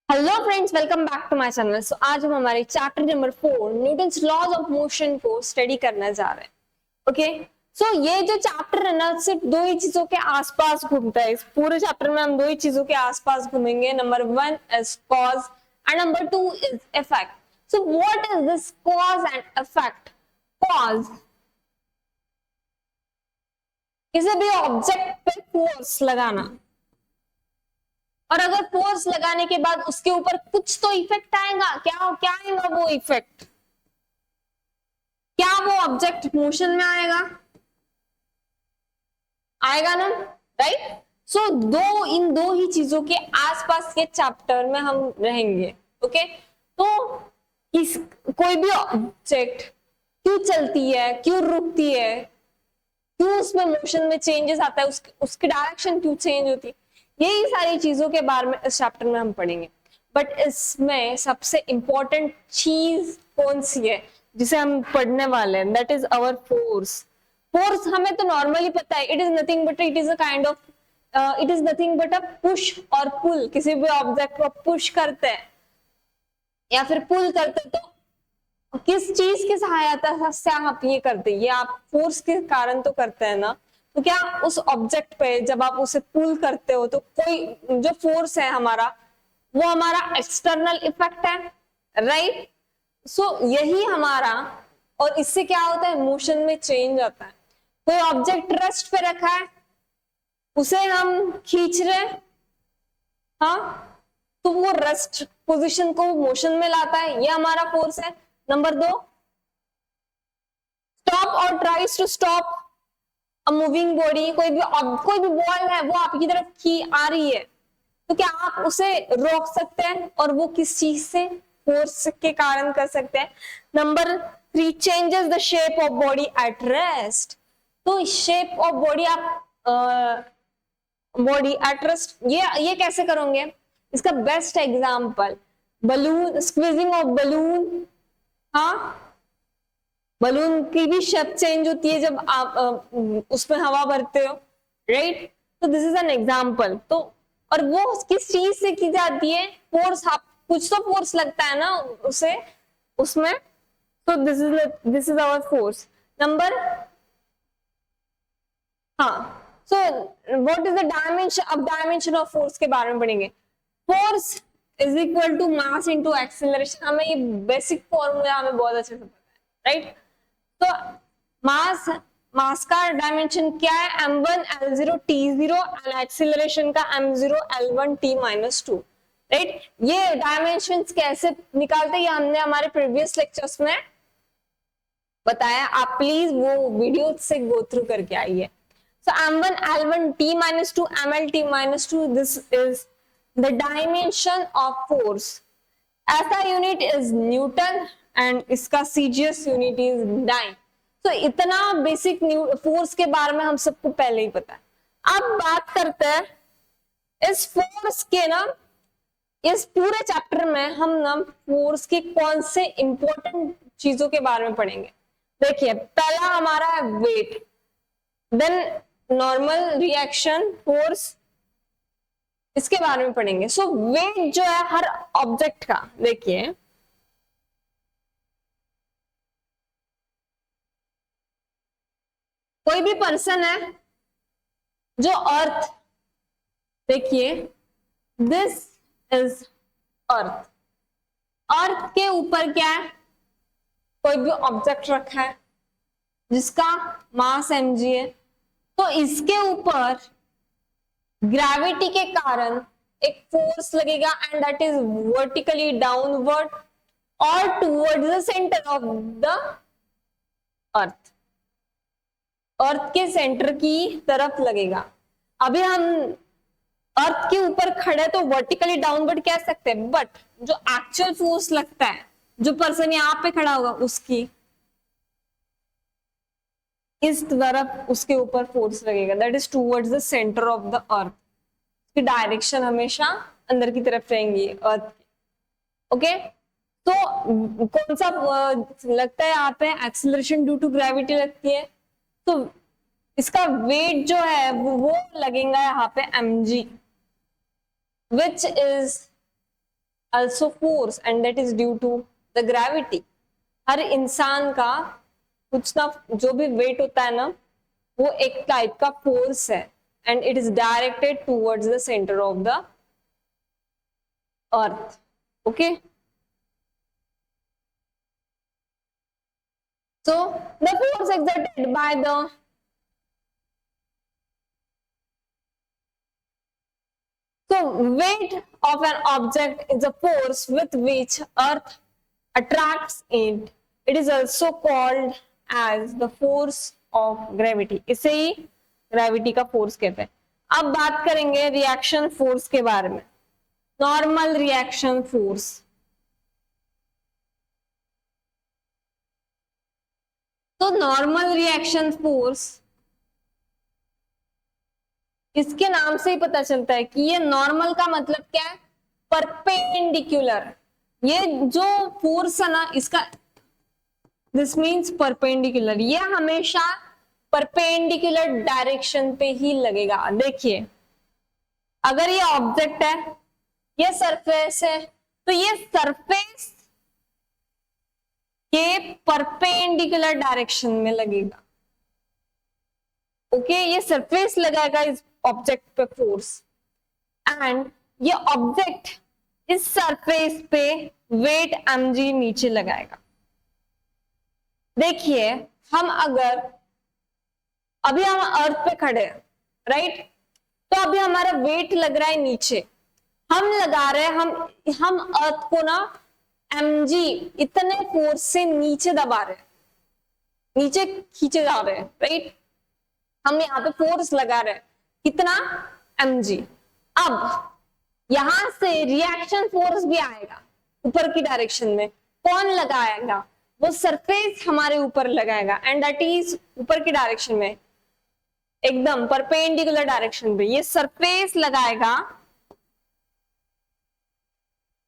Hello friends, welcome back to my channel. So आज हम हमारे chapter number 4 Newton's laws of motion को study करने जा रहे हैं। ओके, सो ये जो चैप्टर है ना, सिर्फ दो ही चीजों के आसपास घूमता है। इस पूरे चैप्टर में हम दो ही चीजों के आसपास घूमेंगे। Number 1 is cause and number 2 is effect. So what is this cause and effect? Cause, किसी भी ऑब्जेक्ट पे फोर्स लगाना, और अगर फोर्स लगाने के बाद उसके ऊपर कुछ तो इफेक्ट आएगा। क्या क्या आएगा वो इफेक्ट? क्या वो ऑब्जेक्ट मोशन में आएगा? आएगा ना, राइट? सो इन दो ही चीजों के आसपास के चैप्टर में हम रहेंगे। ओके, तो इस कोई भी ऑब्जेक्ट क्यों चलती है, क्यों रुकती है, क्यों उसमें मोशन में चेंजेस आता है, उसकी डायरेक्शन क्यों चेंज होती है, यही सारी चीजों के बारे में इस चैप्टर में हम पढ़ेंगे। बट इसमें सबसे इंपॉर्टेंट चीज कौन सी है जिसे हम पढ़ने वाले हैं? That is our force. Force हमें तो नॉर्मली पता है, it is nothing but it is a kind of it is nothing but a push और पुल। किसी भी ऑब्जेक्ट को पुश करते हैं या फिर पुल करते हैं, तो किस चीज की सहायता से आप ये करते हैं? ये आप फोर्स के कारण तो करते हैं ना। तो क्या उस ऑब्जेक्ट पे जब आप उसे पुल करते हो तो कोई जो फोर्स है हमारा, वो हमारा एक्सटर्नल इफेक्ट है, राइट? सो यही हमारा, और इससे क्या होता है? मोशन में चेंज आता है। कोई ऑब्जेक्ट रेस्ट पे रखा है, उसे हम खींच रहे हैं, हाँ, तो वो रेस्ट पोजीशन को मोशन में लाता है, ये हमारा फोर्स है। नंबर 2, स्टॉप और tries to stop a moving body. कोई भी बॉल है, वो आपकी तरफ की आ रही है, तो क्या आप उसे रोक सकते हैं? और वो किस चीज से? फोर्स के कारण कर सकते हैं। Number 3, changes the shape of body at rest. तो शेप ऑफ बॉडी आप बॉडी एट रेस्ट ये कैसे करोगे? इसका best example balloon, squeezing of balloon. हाँ, बलून की भी शेप चेंज होती है जब आप उसमें हवा भरते हो, राइट? तो दिस इज एन एग्जांपल। तो और वो किस चीज से की जाती है? फोर्स। आप कुछ तो फोर्स लगता है ना उसे, उसमें। तो this is our force. Number, हाँ, so what is the dimension? अब डायमेंशन ऑफ फोर्स के बारे में पढ़ेंगे। Force is equal to mass into acceleration. हमें ये बेसिक फॉर्मूला हमें बहुत अच्छे से पता है, राइट? तो मास का डायमेंशन क्या है? m1 l0 t0 and acceleration का m0 l1 t minus 2, right? ये डायमेंशंस कैसे निकालते हैं ये हमने हमारे प्रीवियस लेक्चर्स में बताया। आप प्लीज वो वीडियो से गो थ्रू करके आइए। So m1 l1 t minus 2 ml t minus 2, this is the dimension of force. ऐसा यूनिट इज न्यूटन एंड इसका सीजीएस यूनिट इज डाइन। तो इतना बेसिक फोर्स के बारे में हम सबको पहले ही पता है। अब बात करते हैं इस फोर्स के ना, इस पूरे चैप्टर में हम ना फोर्स के कौन से इंपॉर्टेंट चीजों के बारे में पढ़ेंगे। देखिए, पहला हमारा है weight, then normal reaction force, इसके बारे में पढ़ेंगे। सो वेट जो है हर ऑब्जेक्ट का, देखिए कोई भी पर्सन है जो अर्थ, देखिए दिस इज अर्थ। अर्थ के ऊपर क्या है? कोई भी ऑब्जेक्ट रखा है जिसका मास mg है, तो इसके ऊपर ग्रेविटी के कारण एक फोर्स लगेगा and that is vertically downward और towards the centre of the earth. Earth के सेंटर की तरफ लगेगा। अभी हम अर्थ के ऊपर खड़े तो वर्टिकली डाउनवर्ड कह सकते हैं, बट जो एक्चुअल फोर्स लगता है, जो पर्सन यहाँ पे खड़ा होगा उसकी इस तरफ उसके ऊपर फोर्स लगेगा, that is towards the centre of the अर्थ। की डायरेक्शन हमेशा अंदर की तरफ रहेंगी अर्थ। ओके, तो कौन सा लगता है यहाँ पे? एक्सीलरेशन ड्यू टू ग्रेविटी लगती है। तो इसका वेट जो है वो लगेगा यहाँ पे mg, which is also force and that is due to the gravity. हर इंसान का कुछ ना जो भी वेट होता है ना वो एक टाइप का फोर्स है and it is directed towards the center of the earth. Okay, so the force exerted by the weight of an object is a force with which earth attracts it. It is also called as the force of gravity. इसे ही gravity का force कहते हैं. अब बात करेंगे reaction force के बारे में. Normal reaction force. तो नॉर्मल रिएक्शन फोर्स इसके नाम से ही पता चलता है कि ये नॉर्मल का मतलब क्या है, परपेंडिकुलर. ये जो फोर्स है ना इसका दिस मीन्स परपेंडिकुलर. ये हमेशा परपेंडिकुलर डायरेक्शन पे ही लगेगा. देखिए अगर ये ऑब्जेक्ट है, ये सरफेस है, तो ये सरफेस के परपेंडिकुलर डायरेक्शन में लगेगा. ओके, ये सरफेस लगाएगा इस ऑब्जेक्ट पे फोर्स एंड ये ऑब्जेक्ट इस सरफेस पे वेट mg नीचे लगाएगा. देखिए हम अगर अभी हम अर्थ पे खड़े हैं राइट, तो अभी हमारा वेट लग रहा है नीचे, हम लगा रहे हैं हम अर्थ को ना mg इतने फोर्स से नीचे दबा रहे हैं, नीचे खींचे जा रहे हैं राइट. हम यहाँ पे फोर्स लगा रहे हैं कितना mg. अब यहां से रिएक्शन फोर्स भी आएगा ऊपर की डायरेक्शन में. कौन लगाएगा? वो सरफेस हमारे ऊपर लगाएगा एंड दैट इज ऊपर की डायरेक्शन में एकदम परपेंडिकुलर डायरेक्शन पे ये सरफेस लगाएगा.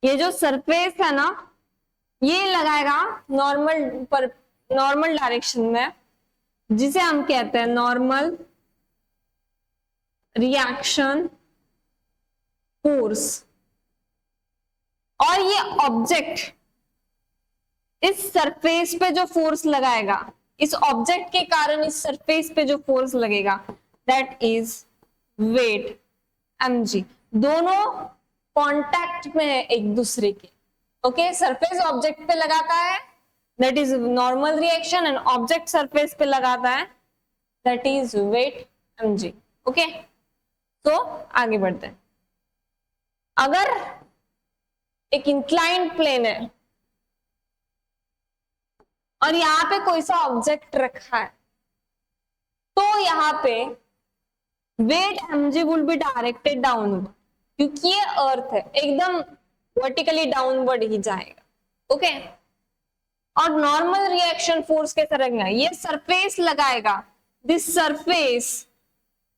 ये जो सरफेस है ना ये लगाएगा नॉर्मल डायरेक्शन में, जिसे हम कहते हैं नॉर्मल रिएक्शन फोर्स. और ये ऑब्जेक्ट इस सरफेस पे जो फोर्स लगाएगा, इस ऑब्जेक्ट के कारण इस सरफेस पे जो फोर्स लगेगा दैट इज वेट mg. दोनों कांटेक्ट में है एक दूसरे के. ओके, सरफेस ऑब्जेक्ट पे लगाता है that is normal reaction and object surface पे लगाता है that is weight mg. Okay, तो आगे बढ़ते हैं. अगर एक इंक्लाइंड प्लेन है और यहाँ पे कोई सा ऑब्जेक्ट रखा है, तो यहाँ पे weight mg will be directed downward, क्योंकि ये अर्थ है एकदम वर्टिकली डाउनवर्ड ही जाएगा. ओके, और नॉर्मल रिएक्शन फोर्स कैसा रहेगा? ये सरफेस लगाएगा, दिस सरफेस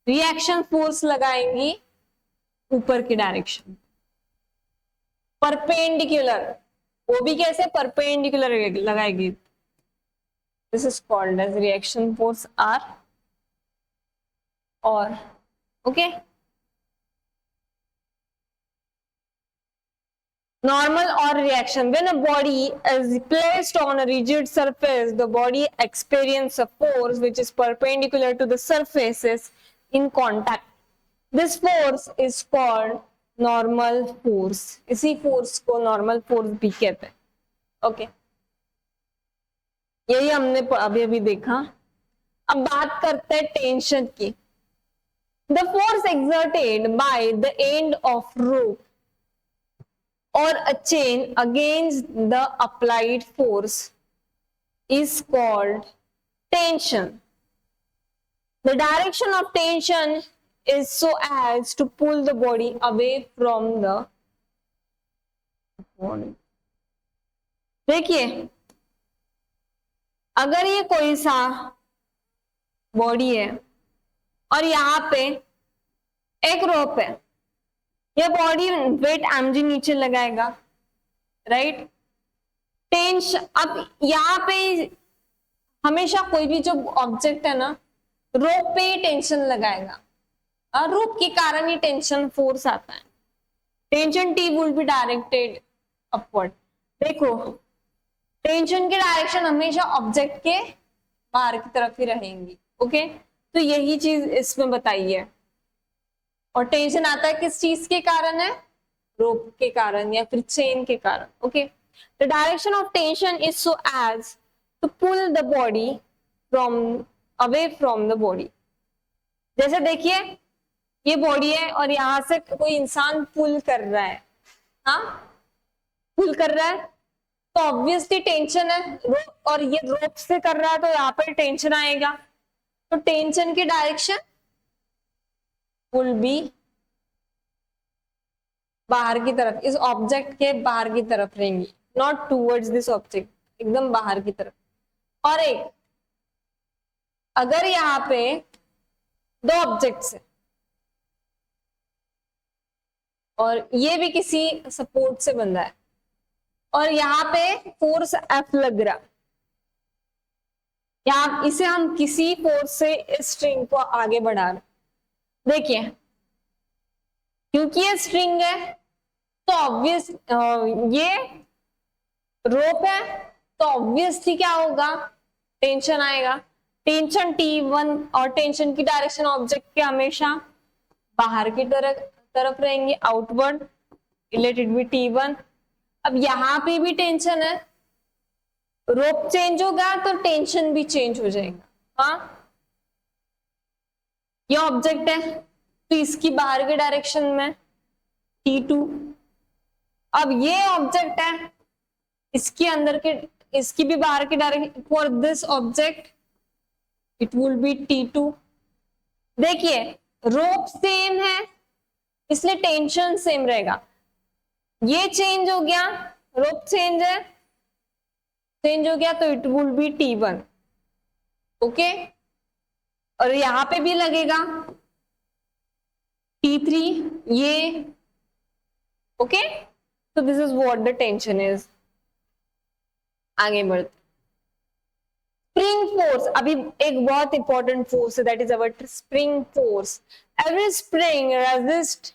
रिएक्शन फोर्स लगाएंगी ऊपर की डायरेक्शन परपेंडिकुलर. वो भी कैसे? परपेंडिकुलर लगाएगी. This is called as reaction force R. और okay, normal or reaction. When a body is placed on a rigid surface, the body experiences a force which is perpendicular to the surfaces in contact. This force is called normal force. इसी force को normal force भी कहते हैं. Okay, यही हमने अभी अभी देखा. अब बात करते हैं टेंशन की. The force exerted by the end of rope or a chain against the applied force is called tension. The direction of tension is so as to pull the body away from the body. देखिए अगर ये कोई सा body है और यहाँ पे एक रोप है, ये बॉडी वेट mg नीचे लगाएगा राइट. टेंशन, अब यहाँ पे हमेशा कोई भी जो ऑब्जेक्ट है ना रोप पे ही टेंशन लगाएगा, और रोप के कारण ही टेंशन फोर्स आता है. Tension T will be directed upward. देखो टेंशन की डायरेक्शन हमेशा ऑब्जेक्ट के बाहर की तरफ ही रहेंगी। ओके, तो यही चीज इसमें बताई है। और टेंशन आता है किस चीज के कारण है, रोप के कारण या फिर चेन के कारण। Okay, the direction of tension is so as to pull the body from away from the body. जैसे देखिए ये बॉडी है और यहां से कोई इंसान पुल कर रहा है, हाँ पुल कर रहा है, तो ऑब्वियसली टेंशन है, और ये रोप से कर रहा है तो यहाँ पर टेंशन आएगा। तो टेंशन की डायरेक्शन विल बी बाहर की तरफ, इस ऑब्जेक्ट के बाहर की तरफ रहेंगी, नॉट टूवर्ड्स दिस ऑब्जेक्ट, एकदम बाहर की तरफ। और एक अगर यहाँ पे दो ऑब्जेक्ट्स है और ये भी किसी सपोर्ट से बंधा है और यहाँ पे फोर्स एफ लग रहा, या इसे हम किसी फोर्स से इस स्ट्रिंग को आगे बढ़ा रहे। देखिए क्योंकि ये स्ट्रिंग है तो ऑब्वियस ये रोप है तो ऑब्वियसली क्या होगा, टेंशन आएगा। टेंशन T1 और टेंशन की डायरेक्शन ऑब्जेक्ट के हमेशा बाहर की तरफ रहेंगे, outward, let it be T1। अब यहां पे भी टेंशन है, रोप चेंज होगा तो टेंशन भी चेंज हो जाएगा। हाँ ये ऑब्जेक्ट है तो इसकी बाहर के डायरेक्शन में T2। अब ये ऑब्जेक्ट है, इसके अंदर के, इसकी भी बाहर की direction, for this object it will be T2। देखिए रोप सेम है इसलिए टेंशन सेम रहेगा, ये चेंज हो गया, रोप चेंज है, चेंज हो गया तो it will be T1। Okay, और यहां पे भी लगेगा T3 ये। Okay, so this is what the tension is। आगे बढ़ते, स्प्रिंग फोर्स, अभी एक बहुत इंपॉर्टेंट फोर्स है, that is our spring force. Every spring resist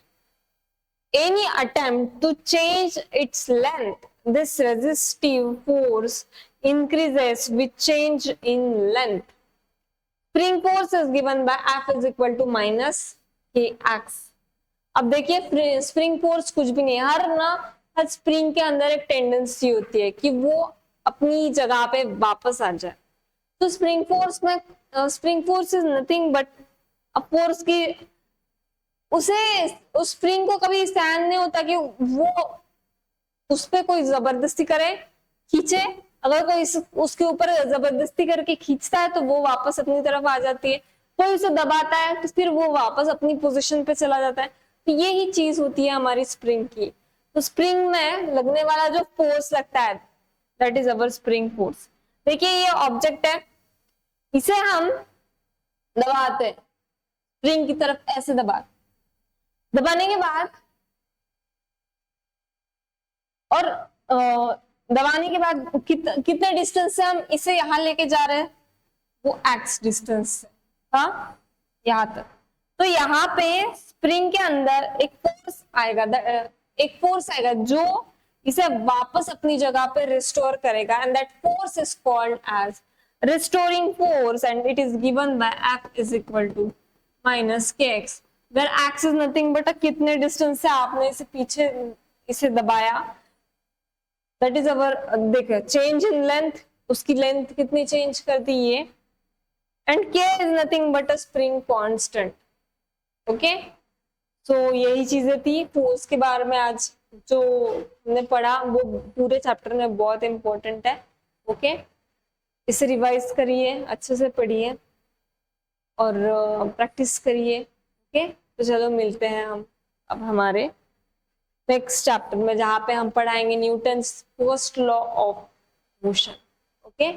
any attempt to change its length, this resistive force increases with change in length। Spring force is given by F is equal to minus kx। अब देखिए spring force कुछ भी नहीं है, हर spring के अंदर एक tendency होती है कि वो अपनी जगह पे वापस आ जाए। तो स्प्रिंग फोर्स में spring force is nothing but a force की उसे उस स्प्रिंग को कभी सहन नहीं होता कि वो उस पे कोई जबरदस्ती करे, खींचे। अगर कोई उसके ऊपर जबरदस्ती करके खींचता है तो वो वापस अपनी तरफ आ जाती है, कोई उसे दबाता है तो फिर वो वापस अपनी पोजीशन पे चला जाता है। तो यही चीज होती है हमारी स्प्रिंग की। तो स्प्रिंग में लगने वाला जो फोर्स लगता है that is our spring force. देखिए ये ऑब्जेक्ट है, इसे हम दबाते हैं स्प्रिंग की तरफ, ऐसे दबाने के बाद और दबाने के बाद कितने डिस्टेंस से हम इसे यहां लेके जा रहे हैं, वो x डिस्टेंस से, हाँ यहां तक। तो यहाँ पे स्प्रिंग के अंदर एक फोर्स आएगा जो इसे वापस अपनी जगह पे रिस्टोर करेगा, and that force is called as restoring force and it is given by F is equal to minus kx, where x is nothing but कितने डिस्टेंस से आपने इसे पीछे इसे दबाया, दैट इज अवर, देखो चेंज इन लेंथ, उसकी length कितनी चेंज कर दी ये, and k is nothing but a spring constant. Okay, so यही चीजें थी फोर्स के बारे में आज जो हमने पढ़ा, वो पूरे चैप्टर में बहुत इंपॉर्टेंट है। ओके, इसे रिवाइज करिए, अच्छे से पढ़िए और प्रैक्टिस करिए। ओके, तो चलो मिलते हैं हम अब हमारे नेक्स्ट चैप्टर में, जहां पे हम पढ़ाएंगे Newton's first law of motion. Okay.